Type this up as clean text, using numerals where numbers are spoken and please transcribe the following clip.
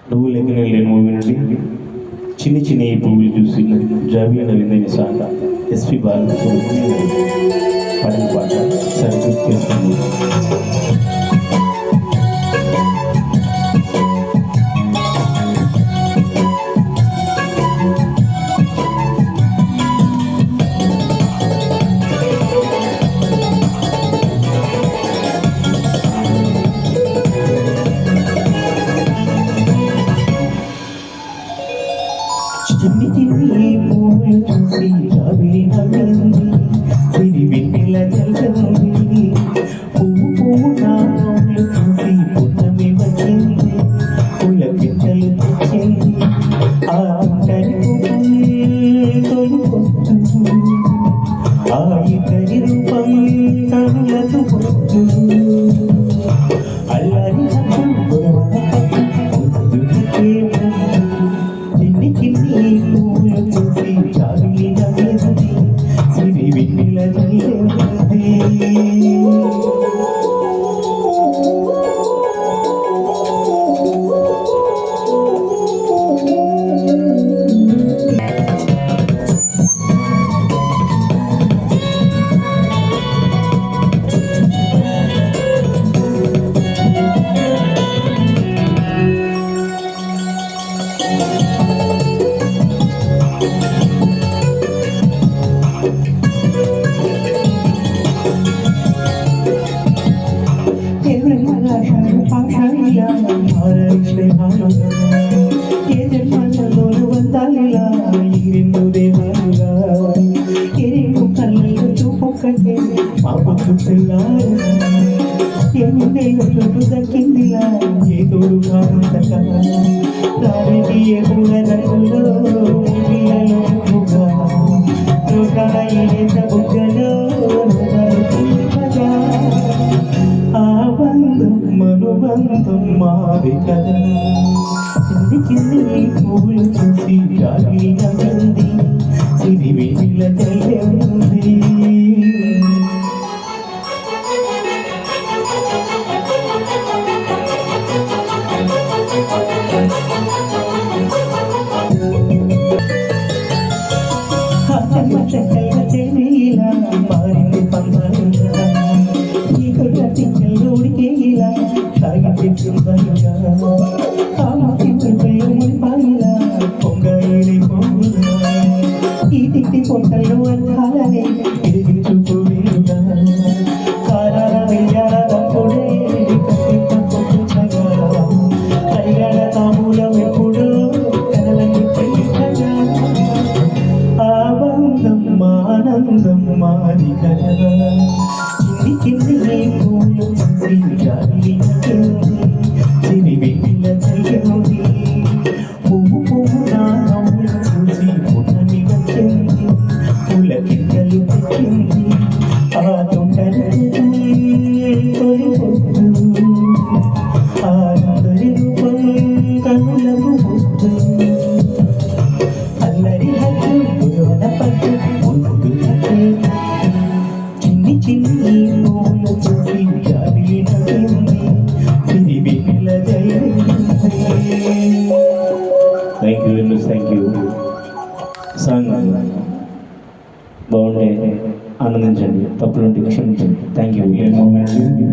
నువ్వు లెక్కన లేని మూవీ నుండి చిన్ని చిన్ని ఈ పువ్వులు చూసి జాబీ నవీందని సాంగ్ ఎస్పి బాలసుబ్రహ్మణ్యం పాడిన పాట సరిగ్గా చేస్తుంది. చిన్ని చిన్ని పూలు చూసి జాబిలి నవ్వింది, సిరి వెన్నెల జల్లుంది. పువ్వు పువ్వు నాలు చూసి పున్నమి వచ్చింది, పూల పిందెలు తెచ్చింది. ఆ తొలి పొద్దు, ఆ ఇద్దరి రూపం కళ్ళకు పొద్దు. అల్లరి చిన్ని చిన్ని పూలు చూసి జాబిలి నవ్వింది, సిరి వెన్నెల జల్లుంది. దక్కిందిలా ఏ తోడు కానుగా దానికి ఎగుల నగులో బుగ్గలో ఆ బంధం మనుబంధం మాది కదా. చిన్ని చిన్ని పూలు చూసి జాబిలి నవ్వింది, సిరి వెన్నెల జల్లుంది. చెన్నీలా మారింది పంపలుగా, ఈ కొట్ట తిక్కలు ఉడికేలా తాగి చెప్పుగా. ముడిపాయిలా పొంగలి పొంగులా, ఈ తిట్టి పొట్టలు అన్నాలనే ఎదిగించుకు వీలుగా. కారాల వెయ్యాలప్పుడే కైగాడ తాములం ఎప్పుడు కలలని పెళ్ళిగా. ఆ బంధం ఆనందం మాది కదా. చిన్ని చిన్ని పూలు చూసి జాబిలి నవ్వింది, సిరి వెన్నెల జల్లుంది. పువ్వు పువ్వు నా నవ్వులు చూసి పున్నమి వచ్చింది, పూల కిందలు తెచ్చింది. ఆ తొండరి తొలి పొద్దు, ఆ అందరి రూపం కనులకు పొద్దు. అల్లరి హద్దు పురోన పద్దు పొద్దు. చిన్ని చిన్ని పూలు చూసి జాబిలి నవ్వింది, సిరి వెన్నెల జల్లుంది. Thank you very much, thank you. Song బాగుంటే ఆనందించండి, తప్పులుంటే క్షమించండి. Thank you.